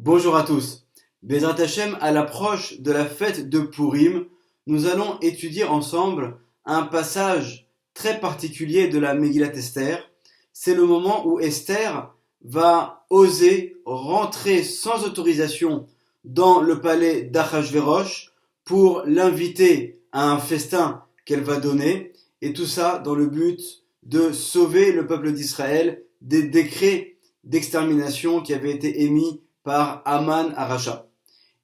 Bonjour à tous. Bezrat Hashem, à l'approche de la fête de Purim, nous allons étudier ensemble un passage très particulier de la Megillat Esther. C'est le moment où Esther va oser rentrer sans autorisation dans le palais d'Achashverosh pour l'inviter à un festin qu'elle va donner, et tout ça dans le but de sauver le peuple d'Israël des décrets d'extermination qui avaient été émis par Aman Aracha.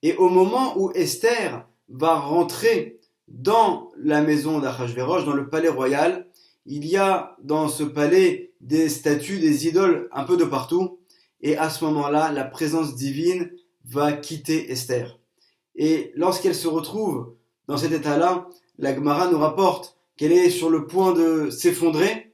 Et au moment où Esther va rentrer dans la maison d'Achashverosh, dans le palais royal, il y a dans ce palais des statues, des idoles un peu de partout. Et à ce moment-là, la présence divine va quitter Esther. Et lorsqu'elle se retrouve dans cet état-là, la Gemara nous rapporte qu'elle est sur le point de s'effondrer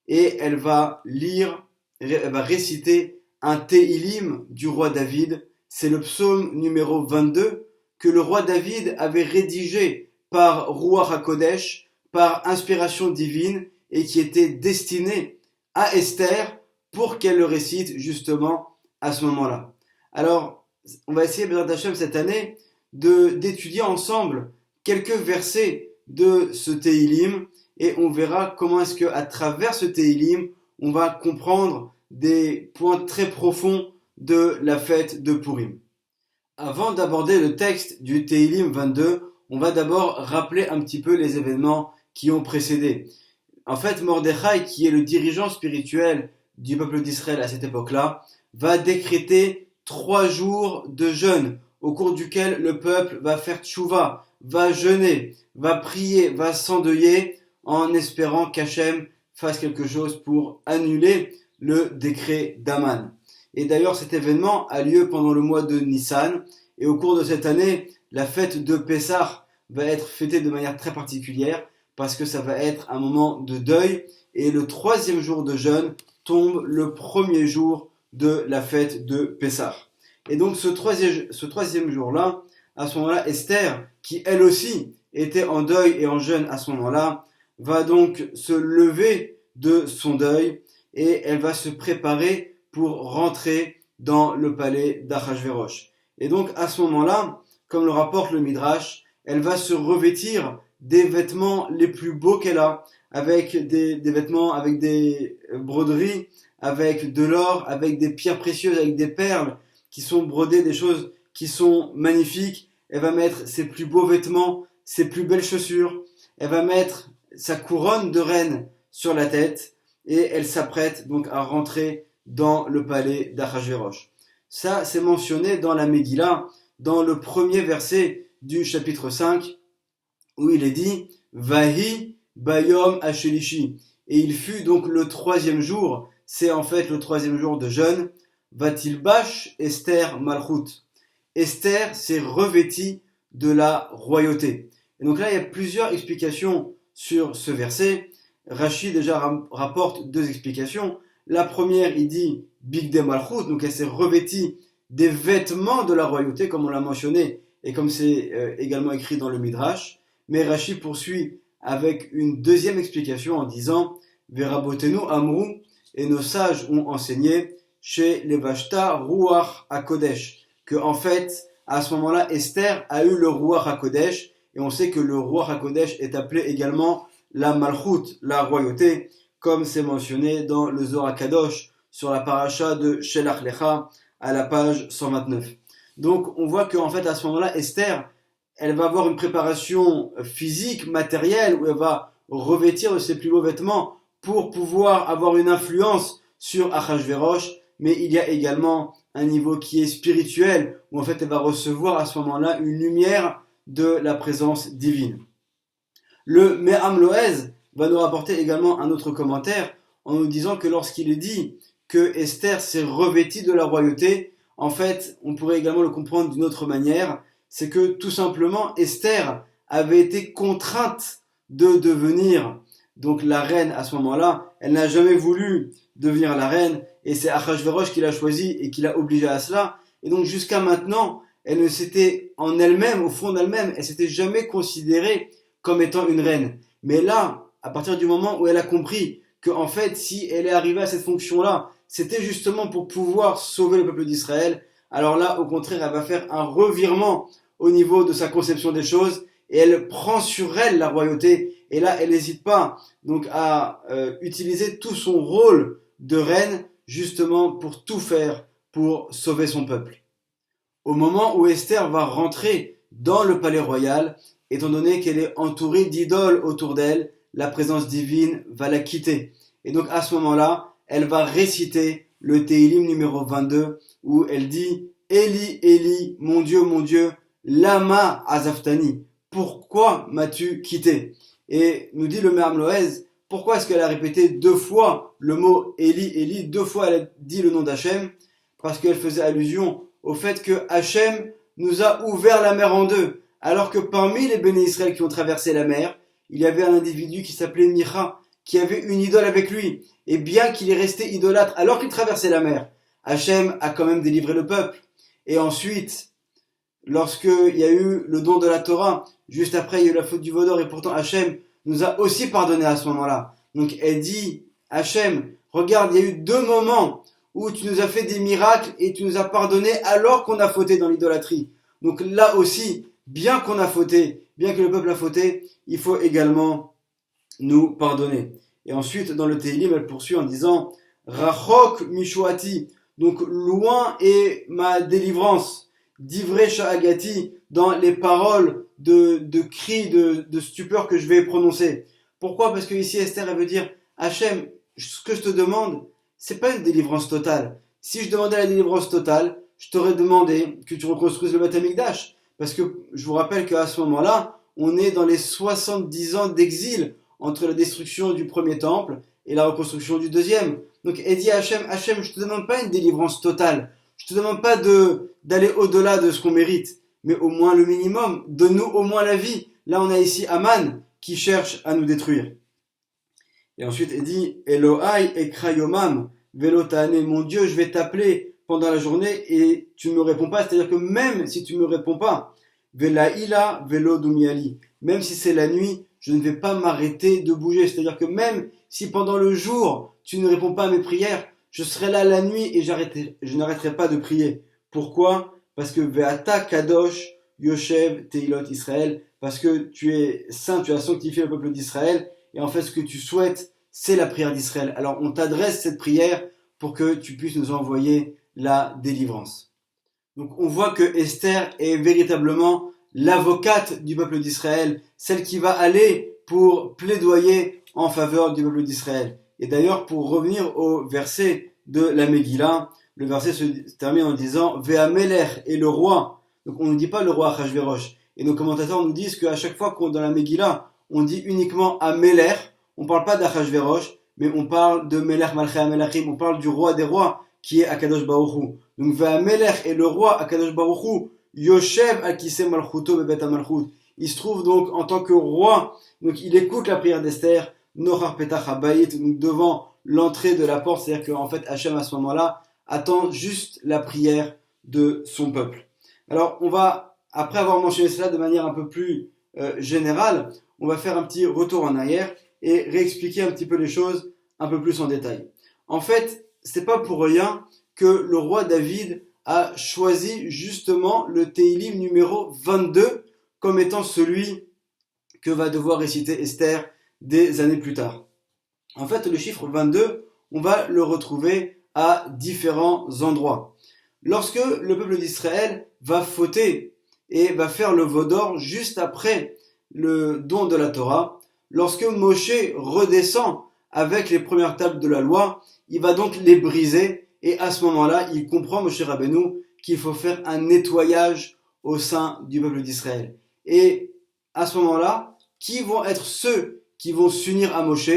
et elle va lire, elle va réciter un Téhilim du roi David. C'est le psaume numéro 22 que le roi David avait rédigé par Ruach HaKodesh, par inspiration divine, et qui était destiné à Esther pour qu'elle le récite justement à ce moment-là. Alors, on va essayer, Bezrat Hashem, cette année, d'étudier ensemble quelques versets de ce Téhilim, et on verra comment est-ce qu'à travers ce Téhilim, on va comprendre des points très profonds de la fête de Purim. Avant d'aborder le texte du Téhilim 22, on va d'abord rappeler un petit peu les événements qui ont précédé. En fait, Mordechai, qui est le dirigeant spirituel du peuple d'Israël à cette époque-là, va décréter 3 jours de jeûne au cours duquel le peuple va faire tchouva, va jeûner, va prier, va s'endeuiller en espérant qu'Hachem fasse quelque chose pour annuler le décret d'Aman. Et d'ailleurs, cet événement a lieu pendant le mois de Nissan. Et au cours de cette année, la fête de Pessah va être fêtée de manière très particulière parce que ça va être un moment de deuil. Et le 3e jour de jeûne tombe le 1er jour de la fête de Pessah. Et donc ce troisième jour-là, à ce moment-là, Esther, qui elle aussi était en deuil et en jeûne à ce moment-là, va donc se lever de son deuil et elle va se préparer pour rentrer dans le palais d'Achashverosh. Et donc à ce moment-là, comme le rapporte le Midrash, elle va se revêtir des vêtements les plus beaux qu'elle a, avec des vêtements avec des broderies, avec de l'or, avec des pierres précieuses, avec des perles qui sont brodées, des choses qui sont magnifiques. Elle va mettre ses plus beaux vêtements, ses plus belles chaussures. Elle va mettre sa couronne de reine sur la tête et elle s'apprête donc à rentrer dans le palais d'Achashverosh. Ça, c'est mentionné dans la Megillah, dans le premier verset du chapitre 5, où il est dit « Vahi bayom hashelishi » et il fut donc le 3e jour, c'est en fait le 3e jour de jeûne, « Vatilbash Esther Malchut » Esther s'est revêtie de la royauté. Et donc là, il y a plusieurs explications sur ce verset. Rashi déjà rapporte 2 explications. La première, il dit Bigde Malchut, donc elle s'est revêtie des vêtements de la royauté, comme on l'a mentionné, et comme c'est également écrit dans le Midrash. Mais Rashi poursuit avec une 2e explication en disant Verabotenu Amrou, et nos sages ont enseigné chez les Vashta Ruach HaKodesh, que en fait, à ce moment-là, Esther a eu le Ruach HaKodesh, et on sait que le Ruach HaKodesh est appelé également la Malchut, la royauté, comme c'est mentionné dans le Zohar Kadosh, sur la paracha de Shelach Lecha, à la page 129. Donc on voit qu'en fait, à ce moment-là, Esther, elle va avoir une préparation physique, matérielle, où elle va revêtir de ses plus beaux vêtements pour pouvoir avoir une influence sur Achashverosh, mais il y a également un niveau qui est spirituel, où en fait elle va recevoir à ce moment-là une lumière de la présence divine. Le Me'am Loez va nous rapporter également un autre commentaire en nous disant que lorsqu'il est dit que Esther s'est revêtie de la royauté, en fait, on pourrait également le comprendre d'une autre manière, c'est que tout simplement Esther avait été contrainte de devenir donc la reine à ce moment-là. Elle n'a jamais voulu devenir la reine et c'est Achashverosh qui l'a choisi et qui l'a obligée à cela. Et donc jusqu'à maintenant, elle ne s'était en elle-même, au fond d'elle-même, elle s'était jamais considérée comme étant une reine. Mais là, à partir du moment où elle a compris que en fait, si elle est arrivée à cette fonction-là, c'était justement pour pouvoir sauver le peuple d'Israël, alors là, au contraire, elle va faire un revirement au niveau de sa conception des choses et elle prend sur elle la royauté. Et là, elle n'hésite pas donc à utiliser tout son rôle de reine justement pour tout faire pour sauver son peuple. Au moment où Esther va rentrer dans le palais royal, étant donné qu'elle est entourée d'idoles autour d'elle, la présence divine va la quitter. Et donc à ce moment-là, elle va réciter le Téhilim numéro 22 où elle dit « Eli, Eli, mon Dieu, lama azaftani, pourquoi m'as-tu quitté ?» Et nous dit le Me'am Loez, pourquoi est-ce qu'elle a répété 2 fois le mot Eli, Eli, 2 fois elle a dit le nom d'Hachem? Parce qu'elle faisait allusion au fait que Hachem nous a ouvert la mer en deux, alors que parmi les béné Israël qui ont traversé la mer, il y avait un individu qui s'appelait Micha, qui avait une idole avec lui. Et bien qu'il est resté idolâtre alors qu'il traversait la mer, Hachem a quand même délivré le peuple. Et ensuite, lorsqu'il y a eu le don de la Torah, juste après il y a eu la faute du veau d'or, et pourtant Hachem nous a aussi pardonné à ce moment-là. Donc elle dit, Hachem, regarde, il y a eu 2 moments où tu nous as fait des miracles et tu nous as pardonné alors qu'on a fauté dans l'idolâtrie. Donc là aussi, bien qu'on a fauté, bien que le peuple a fauté, il faut également nous pardonner. Et ensuite, dans le Téhilim, elle poursuit en disant Rachok mishuati, donc loin est ma délivrance, divrei sha'agati, dans les paroles de cris, de stupeur que je vais prononcer. Pourquoi? Parce que ici Esther, elle veut dire Hachem, ce que je te demande, c'est pas une délivrance totale. Si je demandais la délivrance totale, je t'aurais demandé que tu reconstruises le Beth Amikdash. Parce que je vous rappelle qu'à ce moment-là, on est dans les 70 ans d'exil entre la destruction du premier temple et la reconstruction du deuxième. Donc elle dit à Hachem, je te demande pas une délivrance totale. Je te demande pas d'aller au-delà de ce qu'on mérite. Mais au moins le minimum. Donne-nous au moins la vie. Là, on a ici Aman qui cherche à nous détruire. Et ensuite, elle dit Elohai ekrayomam velotane, mon Dieu, je vais t'appeler pendant la journée et tu ne me réponds pas. C'est-à-dire que même si tu ne me réponds pas, velaila velo dumiali, même si c'est la nuit, je ne vais pas m'arrêter de bouger. C'est-à-dire que même si pendant le jour, tu ne réponds pas à mes prières, je serai là la nuit et je n'arrêterai pas de prier. Pourquoi? Parce que Veata Kadosh Yoshev Teilot Israël, parce que tu es saint, tu as sanctifié le peuple d'Israël, et en fait ce que tu souhaites, c'est la prière d'Israël. Alors on t'adresse cette prière pour que tu puisses nous envoyer la délivrance. Donc on voit que Esther est véritablement l'avocate du peuple d'Israël, celle qui va aller pour plaidoyer en faveur du peuple d'Israël. Et d'ailleurs, pour revenir au verset de la Megillah, le verset se termine en disant « Ve'amelech est le roi ». Donc on ne dit pas le roi Achashverosh. Et nos commentateurs nous disent qu'à chaque fois qu'on dans la Megillah, on dit uniquement Amelech, on ne parle pas d'Achashverosh, mais on parle de Melech Malchei HaMelachim, on parle du roi des rois, qui est Akadosh Baruch Hu. Donc Ve'amelech est le roi, Akadosh Baruch Hu, Yoshev Al-Kiseh Malchuto Bebet HaMalchut. Il se trouve donc en tant que roi, donc il écoute la prière d'Esther, Nochar Petach HaBayit, donc devant l'entrée de la porte, c'est-à-dire qu'en fait Hachem à ce moment-là attend juste la prière de son peuple. Alors on va, après avoir mentionné cela de manière un peu plus générale, on va faire un petit retour en arrière et réexpliquer un petit peu les choses un peu plus en détail. En fait, c'est pas pour rien que le roi David a choisi justement le Téhilim numéro 22 comme étant celui que va devoir réciter Esther des années plus tard. En fait, le chiffre 22, on va le retrouver à différents endroits. Lorsque le peuple d'Israël va fauter et va faire le veau d'or juste après le don de la Torah, lorsque Moshe redescend avec les premières tables de la loi, il va donc les briser et à ce moment-là, il comprend, Moshe Rabbeinu, qu'il faut faire un nettoyage au sein du peuple d'Israël. Et à ce moment-là, qui vont être ceux qui vont s'unir à Moshe?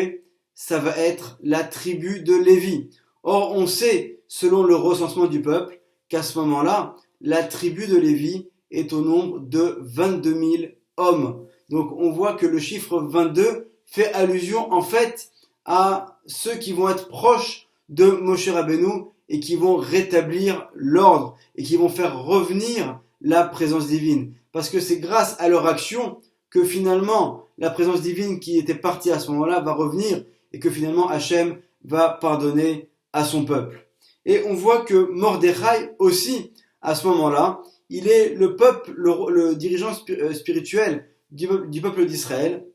Ça va être la tribu de Lévi. Or, on sait, selon le recensement du peuple, qu'à ce moment-là, la tribu de Lévi est au nombre de 22 000 hommes. Donc, on voit que le chiffre 22 fait allusion, en fait, à ceux qui vont être proches de Moshe Rabbeinu et qui vont rétablir l'ordre et qui vont faire revenir la présence divine. Parce que c'est grâce à leur action que finalement, la présence divine qui était partie à ce moment-là va revenir et que finalement Hachem va pardonner à son peuple. Et on voit que Mordechai aussi à ce moment-là, il est le dirigeant spirituel du peuple d'Israël,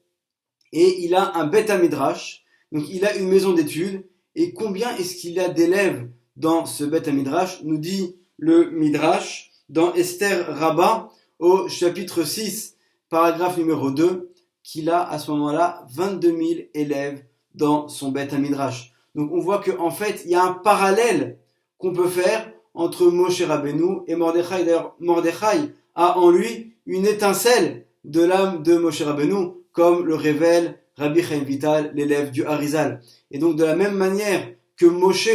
et il a un Beth Midrash, donc il a une maison d'études, et combien est-ce qu'il y a d'élèves dans ce Beth Midrash, nous dit le Midrash, dans Esther Rabbah, au chapitre 6, paragraphe numéro 2, qu'il a à ce moment-là 22 000 élèves dans son Beth Midrash. Donc on voit qu'en fait, il y a un parallèle qu'on peut faire entre Moshe Rabbeinu et Mordechai. D'ailleurs, Mordechai a en lui une étincelle de l'âme de Moshe Rabbeinu, comme le révèle Rabbi Chaim Vital, l'élève du Harizal. Et donc de la même manière que Moshe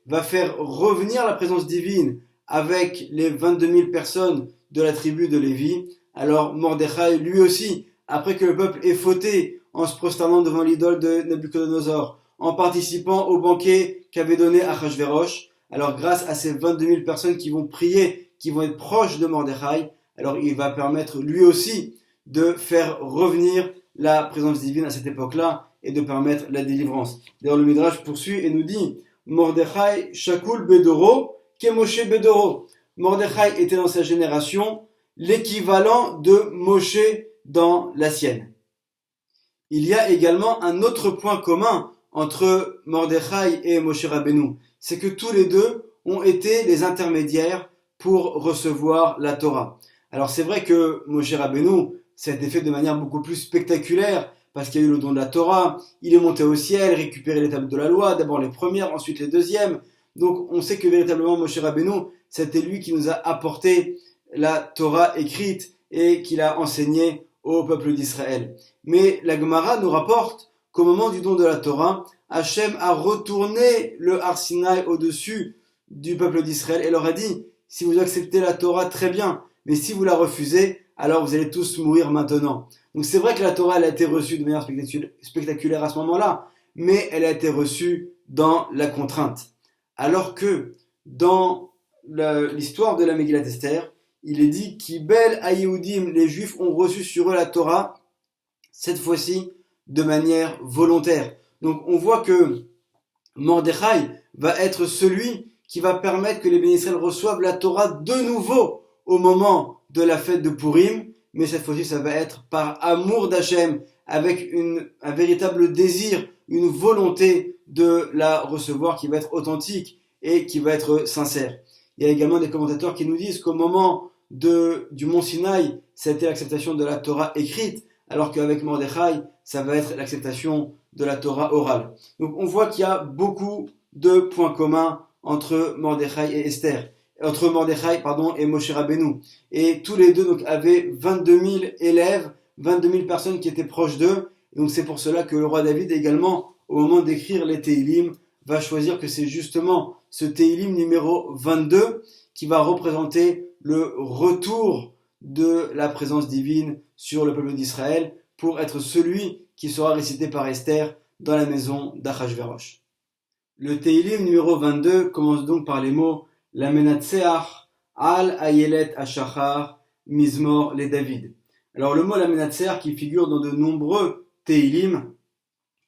va faire revenir la présence divine avec les 22 000 personnes de la tribu de Lévi, alors Mordechai, lui aussi, après que le peuple ait fauté en se prosternant devant l'idole de Nabucodonosor, en participant au banquet qu'avait donné Achashverosh, alors grâce à ces 22 000 personnes qui vont prier, qui vont être proches de Mordechai, alors il va permettre lui aussi de faire revenir la présence divine à cette époque-là et de permettre la délivrance. D'ailleurs, le Midrash poursuit et nous dit Mordechai Shakul Bedoro Kemoshe Bedoro. Mordechai était dans sa génération l'équivalent de Moshe dans la sienne. Il y a également un autre point commun entre Mordechai et Moshe Rabbeinu, c'est que tous les deux ont été les intermédiaires pour recevoir la Torah. Alors c'est vrai que Moshe Rabbeinu, ça a été fait de manière beaucoup plus spectaculaire, parce qu'il y a eu le don de la Torah, il est monté au ciel, récupéré les tables de la loi, d'abord les premières, ensuite les deuxièmes. Donc on sait que véritablement Moshe Rabbeinu, c'était lui qui nous a apporté la Torah écrite et qui l'a enseignée au peuple d'Israël. Mais la Gemara nous rapporte qu'au moment du don de la Torah, Hachem a retourné le Har Sinaï au-dessus du peuple d'Israël et leur a dit, si vous acceptez la Torah, très bien, mais si vous la refusez, alors vous allez tous mourir maintenant. Donc c'est vrai que la Torah elle a été reçue de manière spectaculaire à ce moment-là, mais elle a été reçue dans la contrainte. Alors que dans l'histoire de la Megillat Esther, il est dit qu'Ibel Ayehudim, les Juifs ont reçu sur eux la Torah, cette fois-ci de manière volontaire. Donc on voit que Mordechai va être celui qui va permettre que les Béné Israël reçoivent la Torah de nouveau au moment de la fête de Purim, mais cette fois-ci ça va être par amour d'Hachem, avec un véritable désir, une volonté de la recevoir qui va être authentique et qui va être sincère. Il y a également des commentateurs qui nous disent qu'au moment du Mont Sinaï, c'était l'acceptation de la Torah écrite, alors qu'avec Mordechai, ça va être l'acceptation de la Torah orale. Donc on voit qu'il y a beaucoup de points communs entre Mordechai et Esther, entre Mordechai et Moshe Rabbeinu. Et tous les deux donc, avaient 22 000 élèves, 22 000 personnes qui étaient proches d'eux. Et donc c'est pour cela que le roi David également, au moment d'écrire les Téhilim, va choisir que c'est justement ce Téhilim numéro 22 qui va représenter le retour de la présence divine sur le peuple d'Israël pour être celui qui sera récité par Esther dans la maison d'Achashverosh. Le Téhilim numéro 22 commence donc par les mots Lamenatseach al Ayelet Ashachar Mizmor le David. Alors le mot Lamenatseach qui figure dans de nombreux Téhilim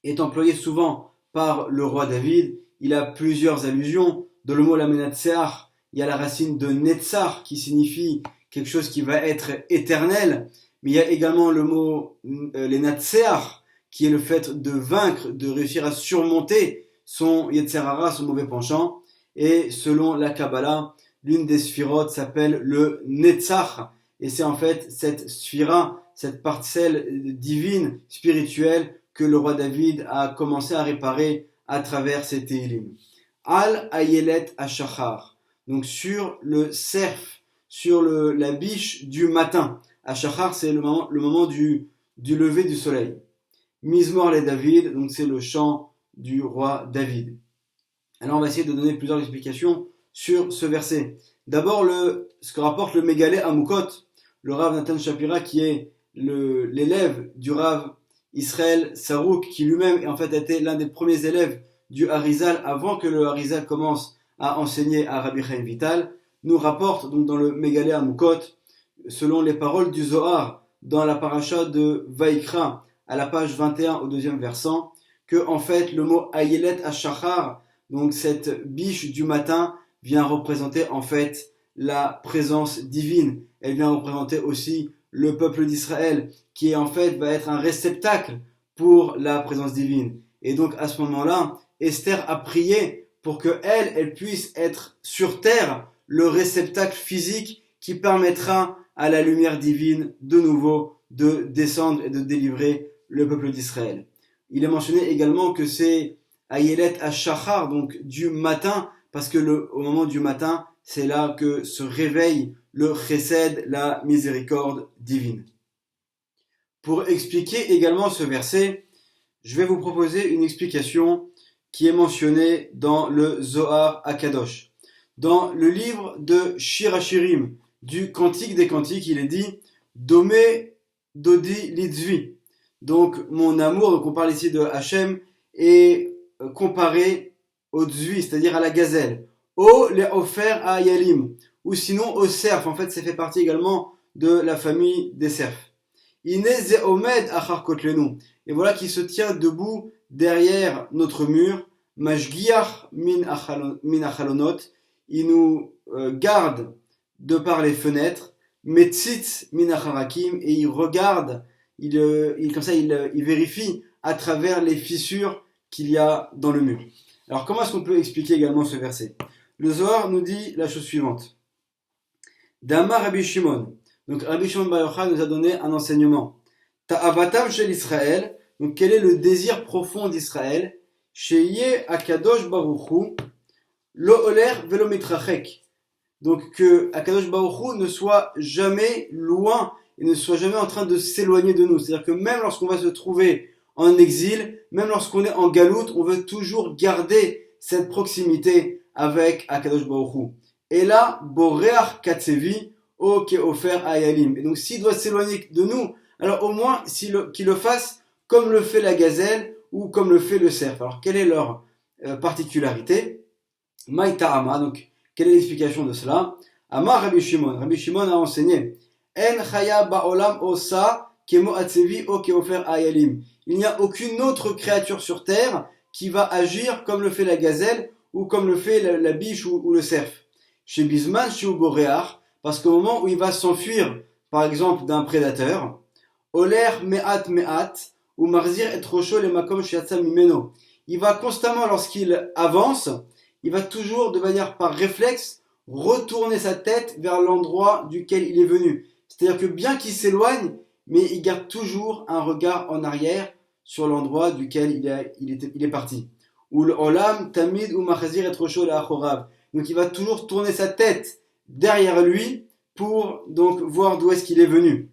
est employé souvent par le roi David. Il a plusieurs allusions. Dans le mot Lamenatseach, il y a la racine de Netzach qui signifie quelque chose qui va être éternel. Mais il y a également le mot Lenatseach qui est le fait de vaincre, de réussir à surmonter son Yetzer Hara, son mauvais penchant. Et selon la Kabbalah, l'une des sphirotes s'appelle le Netzach. Et c'est en fait cette sphira, cette parcelle divine, spirituelle, que le roi David a commencé à réparer à travers ses Téhilim. Al Ayelet Ashachar, donc sur le cerf, sur la biche du matin. Ashachar, c'est le moment du lever du soleil. Mizmor le David, donc c'est le chant du roi David. Alors on va essayer de donner plusieurs explications sur ce verset. D'abord, ce que rapporte le Mégalé Amoukot, le Rav Nathan Shapira, qui est l'élève du Rav Israël Sarouk, qui lui-même en fait été l'un des premiers élèves du Harizal avant que le Harizal commence à enseigner à Rabbi Chaim Vital, nous rapporte donc dans le Mégalé Amoukot, selon les paroles du Zohar, dans la paracha de Vaikra, à la page 21 au deuxième versant, que en fait le mot Ayelet Ashachar, donc cette biche du matin, vient représenter en fait la présence divine. Elle vient représenter aussi le peuple d'Israël, qui en fait va être un réceptacle pour la présence divine. Et donc à ce moment-là, Esther a prié pour que elle puisse être sur terre le réceptacle physique qui permettra à la lumière divine de nouveau de descendre et de délivrer le peuple d'Israël. Il est mentionné également que c'est Ayelet HaShachar, donc du matin, parce que au moment du matin, c'est là que se réveille le chesed, la miséricorde divine. Pour expliquer également ce verset, je vais vous proposer une explication qui est mentionnée dans le Zohar HaKadosh. Dans le livre de Shir HaShirim, du Cantique des Cantiques, il est dit « Domé Dodi Litzvi ». Donc mon amour, donc on parle ici de Hachem, est comparé au tzvi, c'est-à-dire à la gazelle. Ou les ofer à yalim, ou sinon au cerf. En fait, ça fait partie également de la famille des cerfs. Ine ze omed achar kotlenu. Et voilà qui se tient debout derrière notre mur. Mashgiach min achalonot. Il nous garde de par les fenêtres. Metzitz min acharakim. Et il regarde, il vérifie à travers les fissures qu'il y a dans le mur. Alors comment est-ce qu'on peut expliquer également ce verset? Le Zohar nous dit la chose suivante. Dama Rabbi Shimon. Donc Rabbi Shimon Bar Yochai nous a donné un enseignement. Ta'avatam shel Israël. Donc quel est le désir profond d'Israël? Sheye Akadosh Baruch Hu lo oler velo mitrachek. Donc que Akadosh Baruch Hu ne soit jamais loin et ne soit jamais en train de s'éloigner de nous. C'est-à-dire que même lorsqu'on va se trouver en exil, même lorsqu'on est en galoute, on veut toujours garder cette proximité avec Akadosh Baruch Hu. Et là, Boreach Katsevi, O Keofer Ayalim. Et donc s'il doit s'éloigner de nous, alors au moins qu'il le fasse comme le fait la gazelle ou comme le fait le cerf. Alors quelle est leur particularité? Maïta'ama, donc quelle est l'explication de cela? Amar Rabbi Shimon. Rabbi Shimon a enseigné En chaya ba'olam osa kemo atsevi o keofer ayalim. Il n'y a aucune autre créature sur terre qui va agir comme le fait la gazelle ou comme le fait la biche ou le cerf. Chez Bisman, chez Uboreach, parce qu'au moment où il va s'enfuir, par exemple, d'un prédateur, Oler me'at me'at, ou marzir et rocho le makom shiatsa mimeno. Il va constamment, lorsqu'il avance, il va toujours, de manière par réflexe, retourner sa tête vers l'endroit duquel il est venu. C'est-à-dire que bien qu'il s'éloigne, mais il garde toujours un regard en arrière sur l'endroit duquel il est parti. Ou le olam tamid ou machazir et rocho le achorav. Donc il va toujours tourner sa tête derrière lui pour donc voir d'où est-ce qu'il est venu.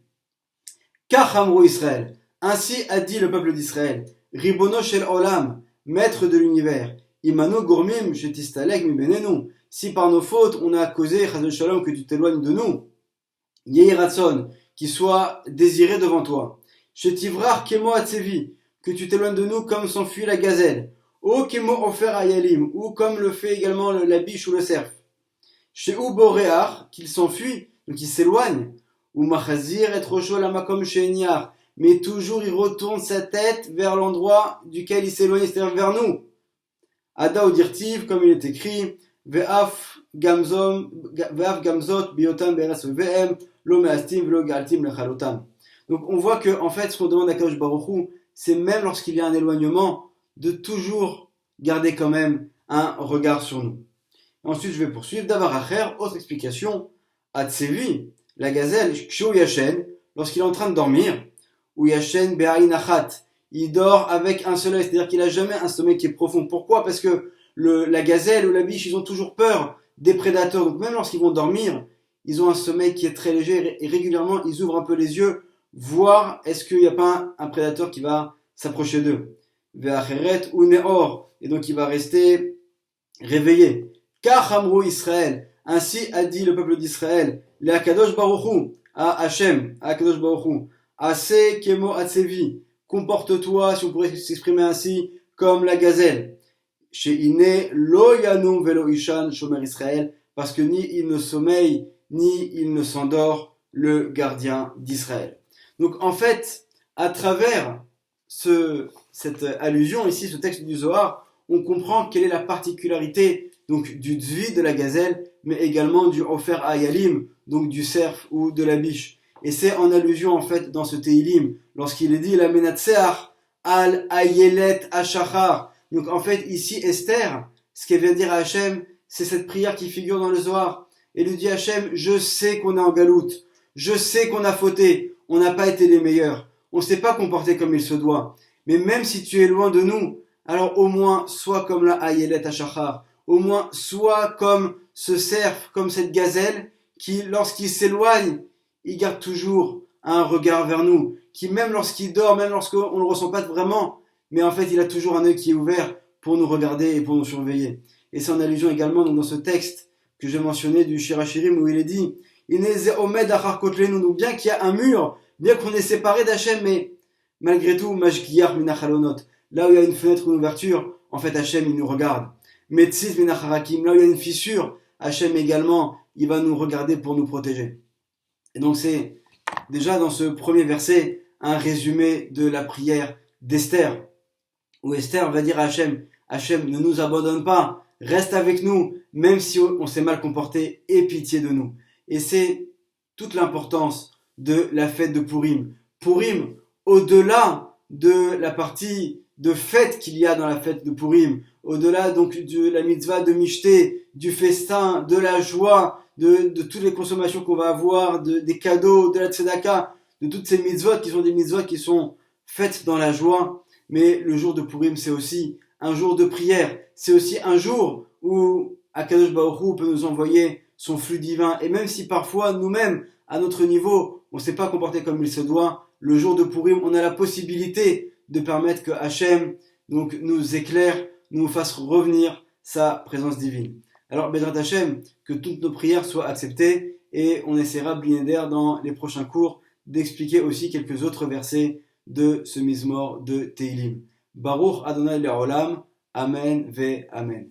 Kachamro Israël. Ainsi a dit le peuple d'Israël. Ribono shel olam, maître de l'univers. Imano gourmim shetistalek mi benenu. Si par nos fautes on a causé chazal shalom que tu t'éloignes de nous, yehi ratson, qui soit désiré devant toi. Shetivrar kemo atsevi, que tu t'éloignes de nous comme s'enfuit la gazelle. O kemo ofer ayalim, ou comme le fait également la biche ou le cerf. Chez Uboreach, qu'il s'enfuit, donc il s'éloigne. Ou machazir et rocho la makom she'eniar, mais toujours il retourne sa tête vers l'endroit duquel il s'éloigne, c'est-à-dire vers nous. Ada ou dirtiv, comme il est écrit, ve'af gamzot biotam be'eras ve'em lo me'astim v'lo galtim lechalotam. Donc on voit que en fait ce qu'on demande à Kadosh Baruch Hu, c'est même lorsqu'il y a un éloignement, de toujours garder quand même un regard sur nous. Ensuite je vais poursuivre. Davar acher, autre explication, Atsevi, la gazelle, Kshu Yashen, lorsqu'il est en train de dormir, ou Yashen Be'ain Achat, il dort avec un seul œil, c'est-à-dire qu'il n'a jamais un sommeil qui est profond. Pourquoi? Parce que la gazelle ou la biche, ils ont toujours peur des prédateurs. Donc même lorsqu'ils vont dormir, ils ont un sommeil qui est très léger et régulièrement, ils ouvrent un peu les yeux, voir est-ce qu'il n'y a pas un prédateur qui va s'approcher d'eux. Ve'acheret ou Neor, et donc il va rester réveillé. Kachamru Israël, ainsi a dit le peuple d'Israël, le Akadosh Baruch Hu, à Hachem, à Akadosh Baruch Hu, Ase Kemo Atsevi, comporte-toi, si on pourrait s'exprimer ainsi, comme la gazelle. Chez Iné, Lo Yanum Velo Ishan Shomer Israël, parce que ni il ne sommeille, ni il ne s'endort, le gardien d'Israël. Donc en fait, à travers cette allusion ici, ce texte du Zohar, on comprend quelle est la particularité donc du tzvi de la gazelle, mais également du Ofer Ayalim, donc du cerf ou de la biche. Et c'est en allusion en fait dans ce Teilim, lorsqu'il est dit la Menatseach al Ayelet Ashachar. Donc en fait ici Esther, ce qu'elle vient dire à Hachem, c'est cette prière qui figure dans le Zohar. Et lui dit Hachem, je sais qu'on est en galoute, je sais qu'on a fauté, on n'a pas été les meilleurs, on ne s'est pas comporté comme il se doit. Mais même si tu es loin de nous, alors au moins sois comme la Ayelet Ashachar, au moins sois comme ce cerf, comme cette gazelle qui, lorsqu'il s'éloigne, il garde toujours un regard vers nous, qui même lorsqu'il dort, même lorsqu'on ne le ressent pas vraiment, mais en fait il a toujours un œil qui est ouvert pour nous regarder et pour nous surveiller. Et c'est en allusion également donc, dans ce texte que j'ai mentionné du Shirachirim où il est dit Ineze Omed Achar Kotlenu, donc bien qu'il y a un mur, bien qu'on est séparé d'Hachem, mais malgré tout, Majgiar Minachalonot, là où il y a une fenêtre ou une ouverture, en fait Hachem il nous regarde. Metzis Minacharakim, là où il y a une fissure, Hachem également, il va nous regarder pour nous protéger. Et donc c'est déjà dans ce premier verset un résumé de la prière d'Esther, où Esther va dire à Hachem, Hachem ne nous abandonne pas, reste avec nous, même si on s'est mal comporté, aie pitié de nous. Et c'est toute l'importance de la fête de Purim. Purim, au-delà de la partie de fête qu'il y a dans la fête de Purim, au-delà donc de la mitzvah de Mishté, du festin, de la joie, de toutes les consommations qu'on va avoir, des cadeaux, de la tzedaka, de toutes ces mitzvot qui sont des mitzvot qui sont faites dans la joie. Mais le jour de Purim, c'est aussi un jour de prière. C'est aussi un jour où Akadosh Baruch Hu peut nous envoyer son flux divin. Et même si parfois, nous-mêmes, à notre niveau, on ne s'est pas comporté comme il se doit, le jour de Purim, on a la possibilité de permettre que Hachem donc, nous éclaire, nous fasse revenir sa présence divine. Alors, Bédrat Hachem, que toutes nos prières soient acceptées et on essaiera, Blinéder, dans les prochains cours, d'expliquer aussi quelques autres versets de ce Mizmor de Teilim. Baruch Adonai Le'olam, Amen ve Amen.